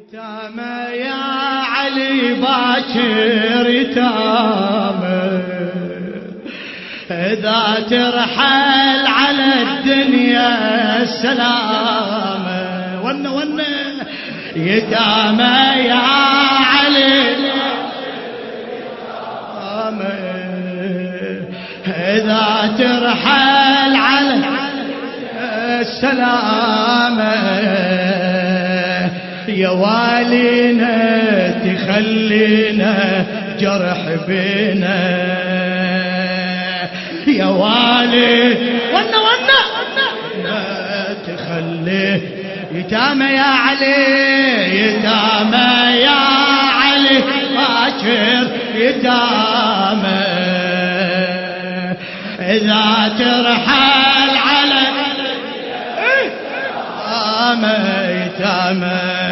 يتامى يا علي باكر يتامى، إذا ترحل على الدنيا السلامة. ون يتامى يا علي إذا ترحل على السلامة، يا والينا تخلينا جرح بينا، يا والي ونا تخلي يتامى يا علي، يتامى يا علي باكر يتامى، إذا ترحل على يتامى